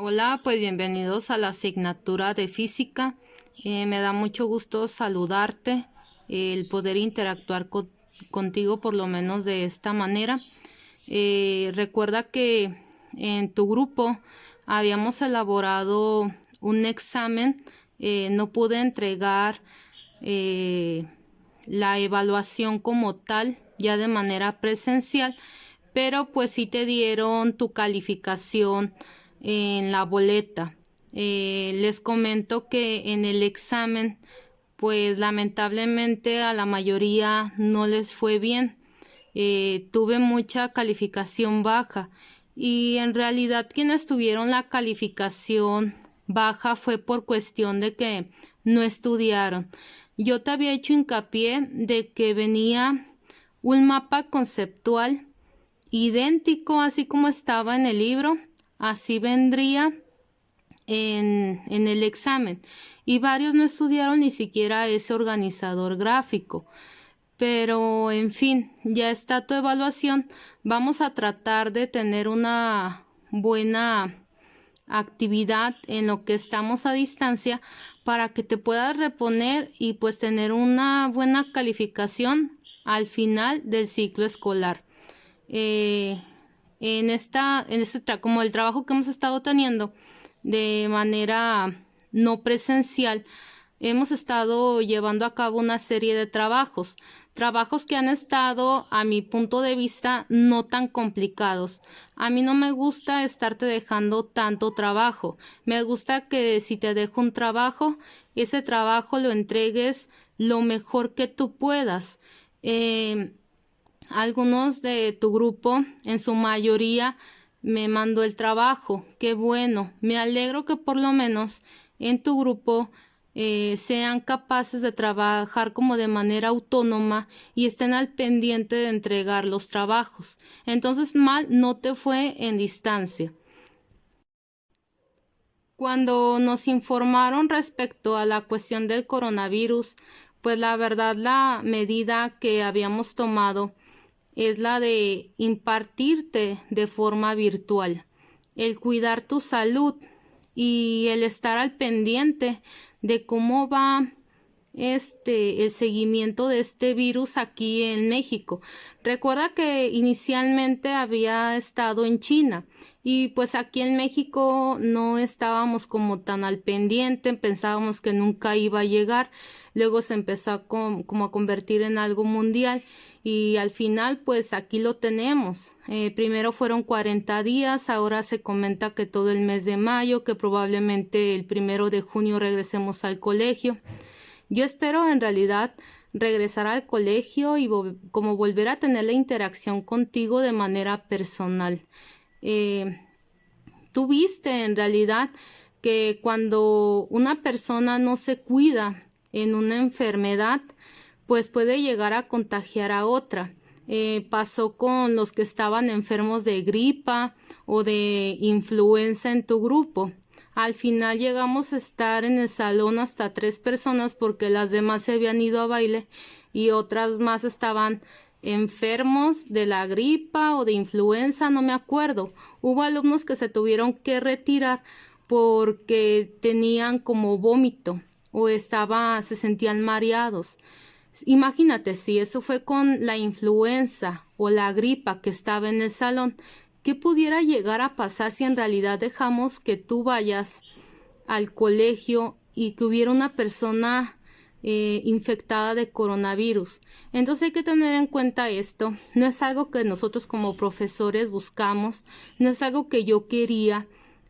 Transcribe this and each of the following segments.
Hola, pues bienvenidos a la asignatura de física. Me da mucho gusto saludarte, el poder interactuar contigo por lo menos de esta manera. Recuerda que en tu grupo habíamos elaborado un examen. No pude entregar eh, la evaluación como tal ya de manera presencial, pero pues sí te dieron tu calificación en la boleta. Les comento que en el examen pues lamentablemente a la mayoría no les fue bien. Tuve mucha calificación baja y en realidad quienes tuvieron la calificación baja fue por cuestión de que no estudiaron. Yo te había hecho hincapié de que venía un mapa conceptual idéntico así como estaba en el libro, así vendría en el examen. Y varios no estudiaron ni siquiera ese organizador gráfico. Pero, en fin, ya está tu evaluación. Vamos a tratar de tener una buena actividad en lo que estamos a distancia para que te puedas reponer y pues tener una buena calificación al final del ciclo escolar. Eh, como el trabajo que hemos estado teniendo de manera no presencial, hemos estado llevando a cabo una serie de trabajos que han estado, a mi punto de vista, no tan complicados. A mí no me gusta estarte dejando tanto trabajo. Me gusta que si te dejo un trabajo, ese trabajo lo entregues lo mejor que tú puedas. Algunos de tu grupo, en su mayoría, me mandó el trabajo. Qué bueno. Me alegro que por lo menos en tu grupo sean capaces de trabajar como de manera autónoma y estén al pendiente de entregar los trabajos. Entonces, mal no te fue en distancia. Cuando nos informaron respecto a la cuestión del coronavirus, pues la verdad la medida que habíamos tomado es la de impartirte de forma virtual, el cuidar tu salud y el estar al pendiente de cómo va el seguimiento de este virus aquí en México. Recuerda que inicialmente había estado en China y pues aquí en México no estábamos como tan al pendiente, pensábamos que nunca iba a llegar, luego se empezó como a convertir en algo mundial y al final pues aquí lo tenemos. Primero fueron 40 días, ahora se comenta que todo el mes de mayo, que probablemente el 1 de junio regresemos al colegio. Yo espero en realidad regresar al colegio y como volver a tener la interacción contigo de manera personal. Eh, Tú viste en realidad que cuando una persona no se cuida en una enfermedad, pues puede llegar a contagiar a otra. Pasó con los que estaban enfermos de gripa o de influenza en tu grupo. Al final llegamos a estar en el salón hasta 3 personas porque las demás se habían ido a baile y otras más estaban enfermos de la gripa o de influenza, no me acuerdo. Hubo alumnos que se tuvieron que retirar porque tenían como vómito o se sentían mareados. Imagínate si eso fue con la influenza o la gripa que estaba en el salón, ¿qué pudiera llegar a pasar si en realidad dejamos que tú vayas al colegio y que hubiera una persona infectada de coronavirus? Entonces hay que tener en cuenta esto. No es algo que nosotros como profesores buscamos, no es algo que yo quería,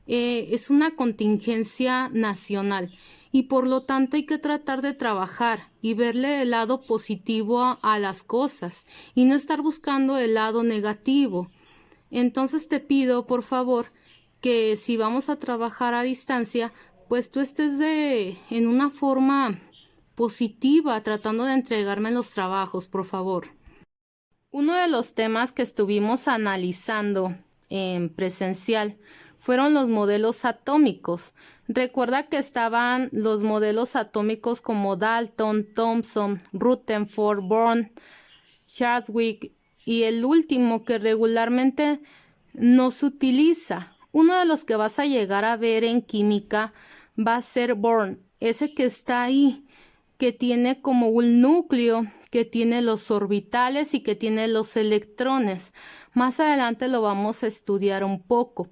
es una contingencia nacional y por lo tanto hay que tratar de trabajar y verle el lado positivo a las cosas y no estar buscando el lado negativo. Entonces te pido, por favor, que si vamos a trabajar a distancia, pues tú estés en una forma positiva, tratando de entregarme los trabajos, por favor. Uno de los temas que estuvimos analizando en presencial fueron los modelos atómicos. Recuerda que estaban los modelos atómicos como Dalton, Thomson, Rutherford, Bohr, Chadwick y el último que regularmente no se utiliza, Uno de los que vas a llegar a ver en química va a ser Bohr, ese que está ahí, que tiene como un núcleo, que tiene los orbitales y que tiene los electrones. Más adelante lo vamos a estudiar un poco.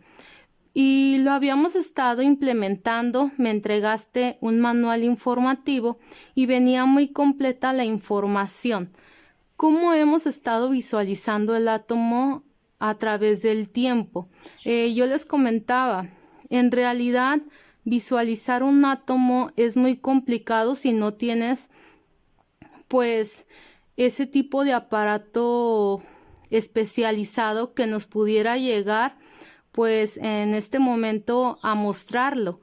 Y lo habíamos estado implementando, me entregaste un manual informativo y venía muy completa la información. ¿Cómo hemos estado visualizando el átomo a través del tiempo? Yo les comentaba, en realidad visualizar un átomo es muy complicado si no tienes pues ese tipo de aparato especializado que nos pudiera llegar pues en este momento a mostrarlo.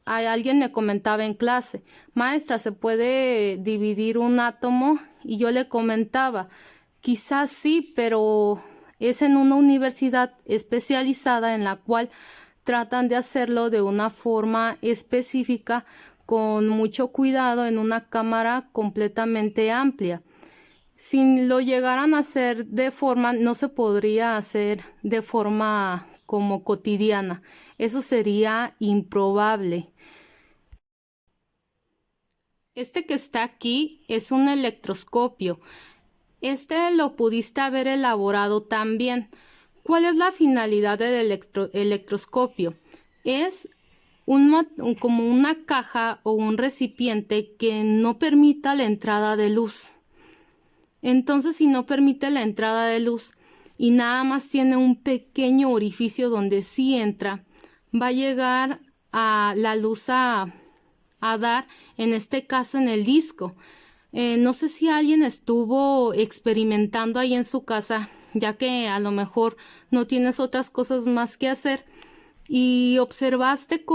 Alguien me comentaba en clase, maestra, ¿se puede dividir un átomo? Y yo le comentaba, quizás sí, pero es en una universidad especializada en la cual tratan de hacerlo de una forma específica, con mucho cuidado, en una cámara completamente amplia. Si lo llegaran a hacer de forma, no se podría hacer de forma como cotidiana. Eso sería improbable. Este que está aquí es un electroscopio. Este lo pudiste haber elaborado también. ¿Cuál es la finalidad del electroscopio? Es como una caja o un recipiente que no permita la entrada de luz. Entonces, si no permite la entrada de luz y nada más tiene un pequeño orificio donde sí entra, va a llegar a la luz a dar, en este caso en el disco. No sé si alguien estuvo experimentando ahí en su casa, ya que a lo mejor no tienes otras cosas más que hacer, y observaste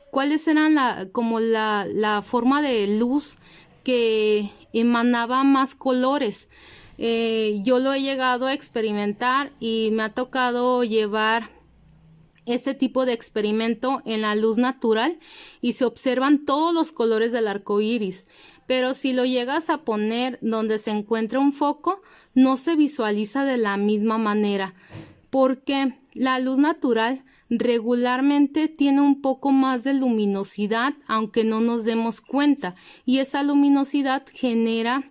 cuáles eran la forma de luz que emanaba más colores. Yo lo he llegado a experimentar y me ha tocado llevar este tipo de experimento en la luz natural y se observan todos los colores del arco iris. Pero si lo llegas a poner donde se encuentra un foco, no se visualiza de la misma manera, porque la luz natural regularmente tiene un poco más de luminosidad, aunque no nos demos cuenta, y esa luminosidad genera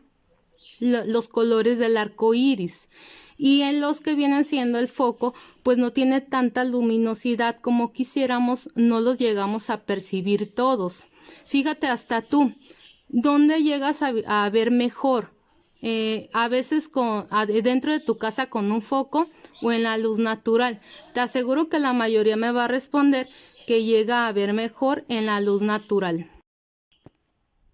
los colores del arco iris. Y en los que vienen siendo el foco, pues no tiene tanta luminosidad como quisiéramos, no los llegamos a percibir todos. Fíjate hasta tú, ¿dónde llegas a ver mejor? A veces dentro de tu casa con un foco o en la luz natural. Te aseguro que la mayoría me va a responder que llega a ver mejor en la luz natural.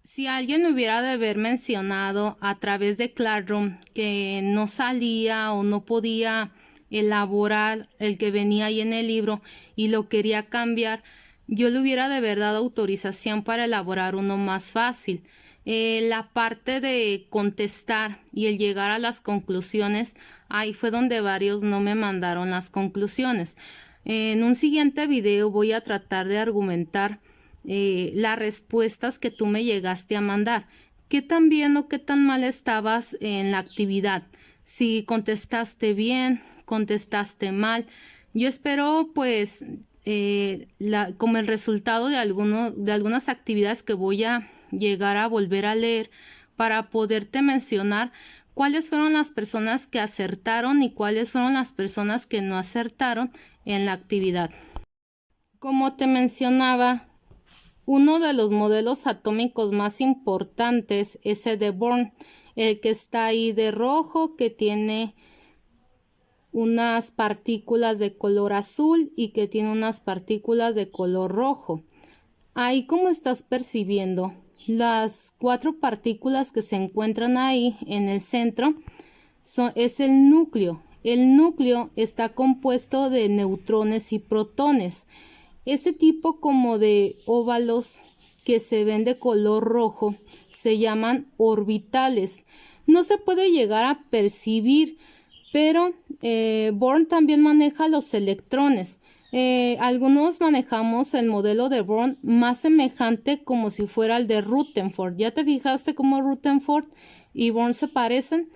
Si alguien me hubiera de haber mencionado a través de Classroom que no salía o no podía elaborar el que venía ahí en el libro y lo quería cambiar, yo le hubiera de haber dado autorización para elaborar uno más fácil. La parte de contestar y el llegar a las conclusiones, ahí fue donde varios no me mandaron las conclusiones. En un siguiente video voy a tratar de argumentar las respuestas que tú me llegaste a mandar. ¿Qué tan bien o qué tan mal estabas en la actividad? Si contestaste bien, contestaste mal. Yo espero pues como el resultado de algunas actividades que voy a llegar a volver a leer para poderte mencionar cuáles fueron las personas que acertaron y cuáles fueron las personas que no acertaron en la actividad. Como te mencionaba, uno de los modelos atómicos más importantes es el de Bohr, el que está ahí de rojo, que tiene unas partículas de color azul y que tiene unas partículas de color rojo. Ahí, como estás percibiendo, las 4 partículas que se encuentran ahí en el centro es el núcleo. El núcleo está compuesto de neutrones y protones. Ese tipo como de óvalos que se ven de color rojo se llaman orbitales. No se puede llegar a percibir, pero Bohr también maneja los electrones. Algunos manejamos el modelo de Bohr más semejante como si fuera el de Rutherford. ¿Ya te fijaste cómo Rutherford y Bohr se parecen?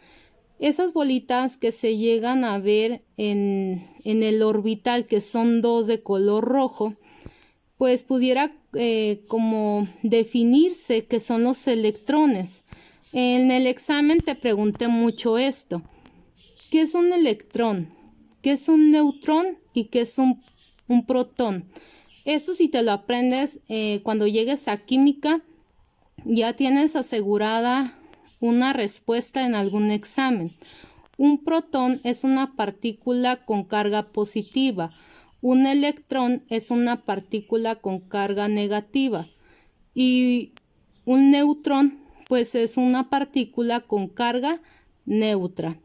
Esas bolitas que se llegan a ver en el orbital, que son dos de color rojo, pues pudiera como definirse que son los electrones. En el examen te pregunté mucho esto. ¿Qué es un electrón? ¿Qué es un neutrón? ¿Y qué es un protón? Esto, si te lo aprendes cuando llegues a química, ya tienes asegurada una respuesta en algún examen. Un protón es una partícula con carga positiva. Un electrón es una partícula con carga negativa. Y un neutrón, pues es una partícula con carga neutra.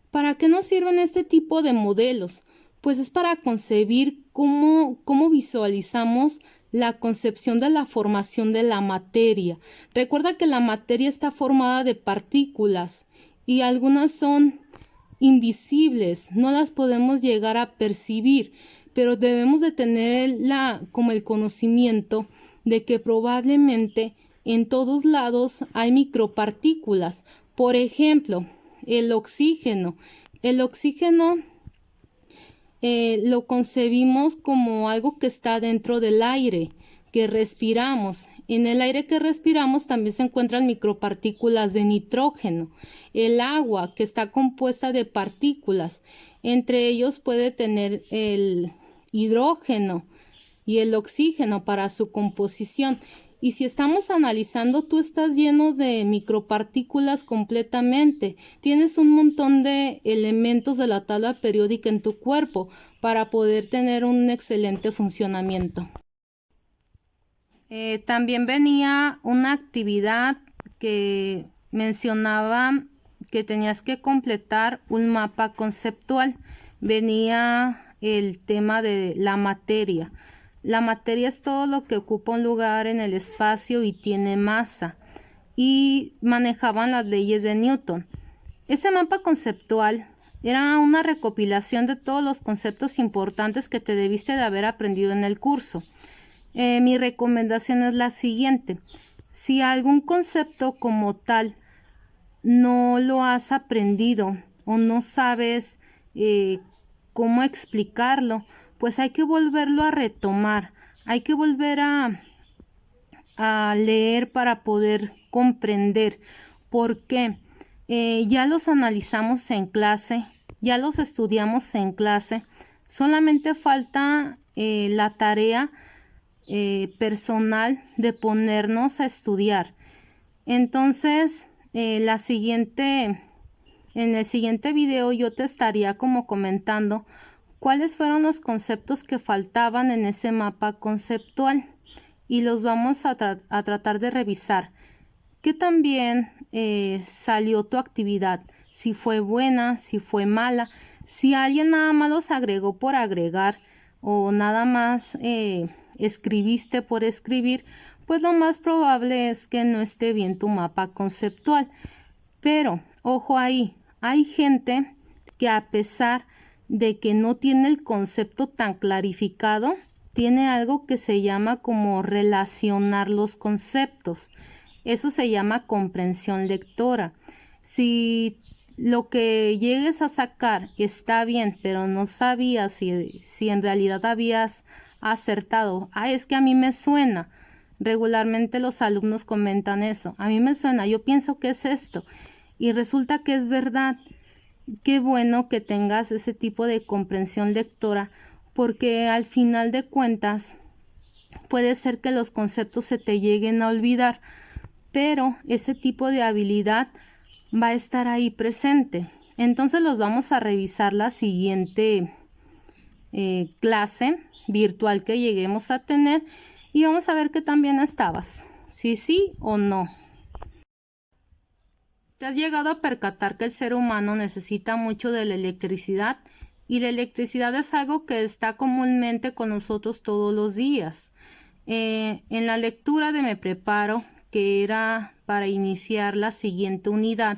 ¿Para qué nos sirven este tipo de modelos? Pues es para concebir cómo visualizamos la concepción de la formación de la materia. Recuerda que la materia está formada de partículas y algunas son invisibles, no las podemos llegar a percibir, pero debemos de tener como el conocimiento de que probablemente en todos lados hay micropartículas. Por ejemplo, el oxígeno. El oxígeno lo concebimos como algo que está dentro del aire que respiramos. En el aire que respiramos también se encuentran micropartículas de nitrógeno. El agua, que está compuesta de partículas, entre ellos puede tener el hidrógeno y el oxígeno para su composición. Y si estamos analizando, tú estás lleno de micropartículas completamente. Tienes un montón de elementos de la tabla periódica en tu cuerpo para poder tener un excelente funcionamiento. También venía una actividad que mencionaba que tenías que completar un mapa conceptual. Venía el tema de la materia. La materia es todo lo que ocupa un lugar en el espacio y tiene masa. Y manejaban las leyes de Newton. Ese mapa conceptual era una recopilación de todos los conceptos importantes que te debiste de haber aprendido en el curso. Mi recomendación es la siguiente. Si algún concepto como tal no lo has aprendido o no sabes cómo explicarlo, pues hay que volverlo a retomar. Hay que volver a leer para poder comprender. ¿Por qué? Ya los analizamos en clase, ya los estudiamos en clase. Solamente falta la tarea personal de ponernos a estudiar. Entonces, en el siguiente video yo te estaría como comentando cuáles fueron los conceptos que faltaban en ese mapa conceptual y los vamos a tratar de revisar. ¿Qué también salió tu actividad? Si fue buena, si fue mala, si alguien nada más los agregó por agregar o nada más escribiste por escribir, pues lo más probable es que no esté bien tu mapa conceptual. Pero, ojo ahí, hay gente que a pesar de que no tiene el concepto tan clarificado, tiene algo que se llama como relacionar los conceptos. Eso se llama comprensión lectora. Si lo que llegues a sacar está bien, pero no sabías si en realidad habías acertado. Es que a mí me suena. Regularmente los alumnos comentan eso. A mí me suena, yo pienso que es esto. Y resulta que es verdad. Qué bueno que tengas ese tipo de comprensión lectora, porque al final de cuentas puede ser que los conceptos se te lleguen a olvidar, pero ese tipo de habilidad va a estar ahí presente. Entonces los vamos a revisar la siguiente clase virtual que lleguemos a tener y vamos a ver que también estabas, si sí o no. ¿Te has llegado a percatar que el ser humano necesita mucho de la electricidad? Y la electricidad es algo que está comúnmente con nosotros todos los días. En la lectura de Me Preparo, que era para iniciar la siguiente unidad,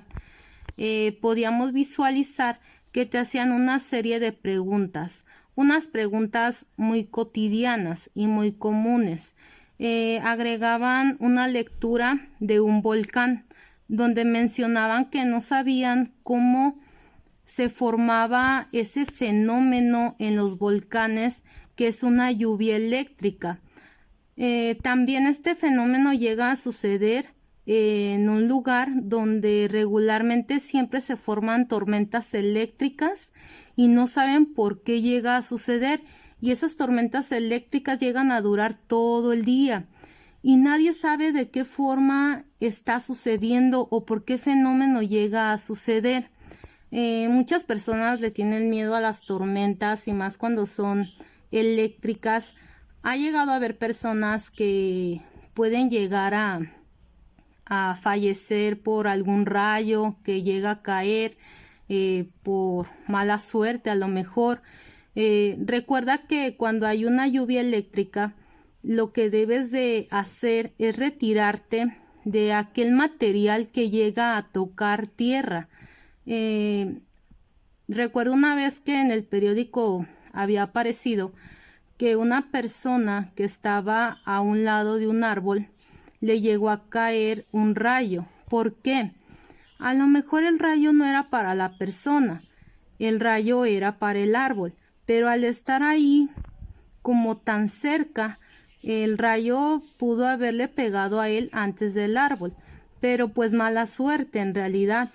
podíamos visualizar que te hacían una serie de preguntas, unas preguntas muy cotidianas y muy comunes. Agregaban una lectura de un volcán. donde mencionaban que no sabían cómo se formaba ese fenómeno en los volcanes, que es una lluvia eléctrica. También este fenómeno llega a suceder en un lugar donde regularmente siempre se forman tormentas eléctricas y no saben por qué llega a suceder, y esas tormentas eléctricas llegan a durar todo el día y nadie sabe de qué forma está sucediendo o por qué fenómeno llega a suceder. Muchas personas le tienen miedo a las tormentas y más cuando son eléctricas. Ha llegado a haber personas que pueden llegar a fallecer por algún rayo que llega a caer, por mala suerte a lo mejor. Recuerda que cuando hay una lluvia eléctrica, lo que debes de hacer es retirarte de aquel material que llega a tocar tierra. Recuerdo una vez que en el periódico había aparecido que una persona que estaba a un lado de un árbol le llegó a caer un rayo. ¿Por qué? A lo mejor el rayo no era para la persona, el rayo era para el árbol, pero al estar ahí como tan cerca, el rayo pudo haberle pegado a él antes del árbol, pero pues mala suerte en realidad.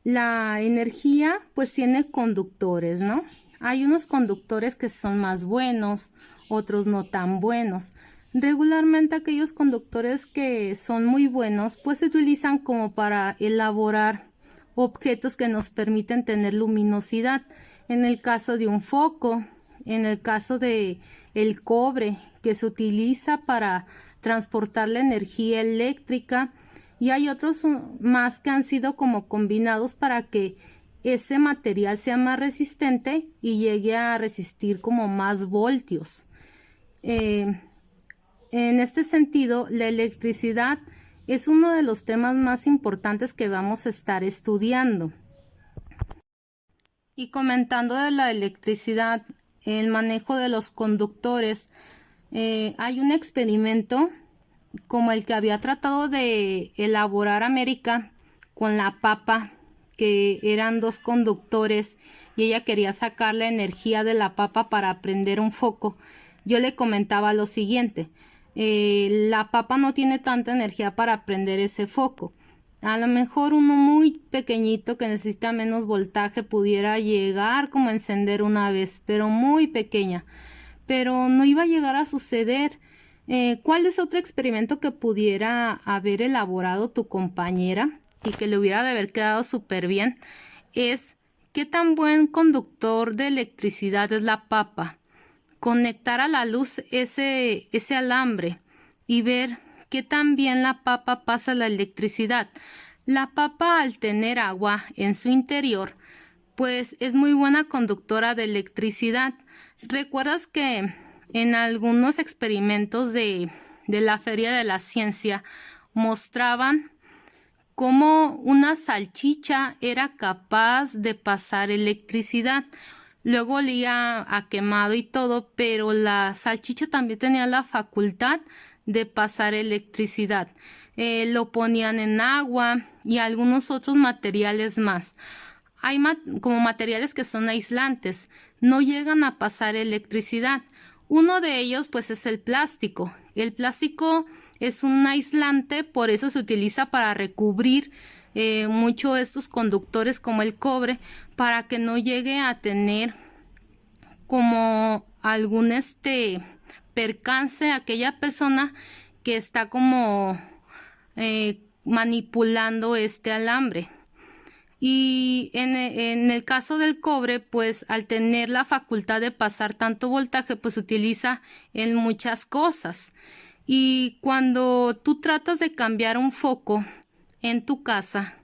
La energía pues tiene conductores, ¿no? Hay unos conductores que son más buenos, otros no tan buenos. Regularmente aquellos conductores que son muy buenos pues se utilizan como para elaborar objetos que nos permiten tener luminosidad. En el caso de un foco, en el caso de el cobre, que se utiliza para transportar la energía eléctrica, y hay otros más que han sido como combinados para que ese material sea más resistente y llegue a resistir como más voltios. En este sentido, la electricidad es uno de los temas más importantes que vamos a estar estudiando. Y comentando de la electricidad, el manejo de los conductores, hay un experimento como el que había tratado de elaborar América con la papa, que eran dos conductores y ella quería sacar la energía de la papa para prender un foco. Yo le comentaba lo siguiente: la papa no tiene tanta energía para prender ese foco. A lo mejor uno muy pequeñito que necesita menos voltaje pudiera llegar como a encender una vez, pero muy pequeña. Pero no iba a llegar a suceder. ¿Cuál es otro experimento que pudiera haber elaborado tu compañera y que le hubiera de haber quedado súper bien? Es qué tan buen conductor de electricidad es la papa. Conectar a la luz ese alambre y ver qué tan bien la papa pasa la electricidad. La papa, al tener agua en su interior, pues es muy buena conductora de electricidad. ¿Recuerdas que en algunos experimentos de la Feria de la Ciencia mostraban cómo una salchicha era capaz de pasar electricidad? Luego olía a quemado y todo, pero la salchicha también tenía la facultad de pasar electricidad. Lo ponían en agua y algunos otros materiales más. Hay como materiales que son aislantes, no llegan a pasar electricidad. Uno de ellos pues es el plástico. El plástico es un aislante, por eso se utiliza para recubrir mucho estos conductores como el cobre, para que no llegue a tener como algún percance a aquella persona que está como manipulando este alambre. Y en el caso del cobre, pues al tener la facultad de pasar tanto voltaje, pues se utiliza en muchas cosas. Y cuando tú tratas de cambiar un foco en tu casa,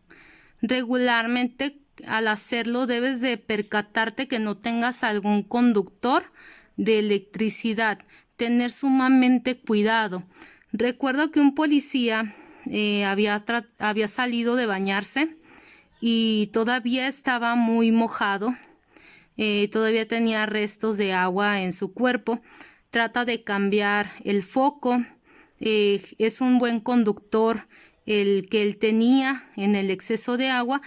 regularmente al hacerlo debes de percatarte que no tengas algún conductor de electricidad, tener sumamente cuidado. Recuerdo que un policía había salido de bañarse y todavía estaba muy mojado, todavía tenía restos de agua en su cuerpo. Trata de cambiar el foco, es un buen conductor el que él tenía en el exceso de agua,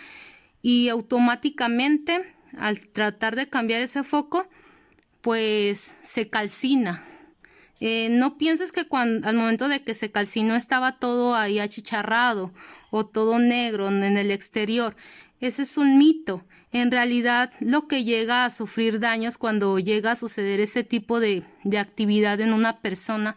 y automáticamente al tratar de cambiar ese foco, pues se calcina. No pienses que al momento de que se calcinó estaba todo ahí achicharrado o todo negro en el exterior. Ese es un mito. En realidad, lo que llega a sufrir daños cuando llega a suceder este tipo de actividad en una persona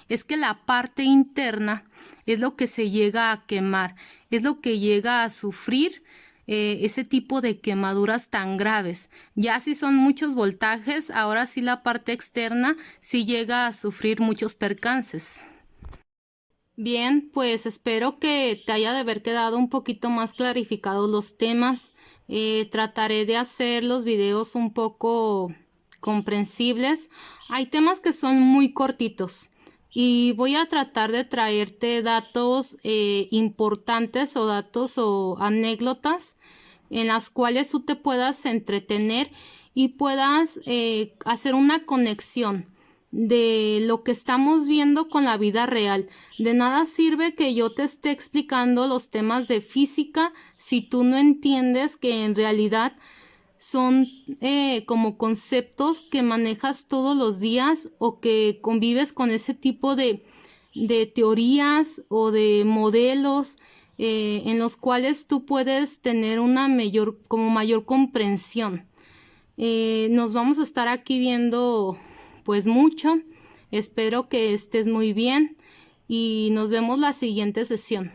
es que la parte interna es lo que se llega a quemar, es lo que llega a sufrir ese tipo de quemaduras tan graves. Ya si son muchos voltajes, ahora sí la parte externa sí llega a sufrir muchos percances. Bien, pues espero que te haya de haber quedado un poquito más clarificados los temas. Trataré de hacer los videos un poco comprensibles. Hay temas que son muy cortitos y voy a tratar de traerte datos importantes o datos o anécdotas en las cuales tú te puedas entretener y puedas hacer una conexión de lo que estamos viendo con la vida real. De nada sirve que yo te esté explicando los temas de física si tú no entiendes que en realidad son como conceptos que manejas todos los días o que convives con ese tipo de teorías o de modelos en los cuales tú puedes tener una mayor comprensión. Nos vamos a estar aquí viendo pues mucho. Espero que estés muy bien y nos vemos la siguiente sesión.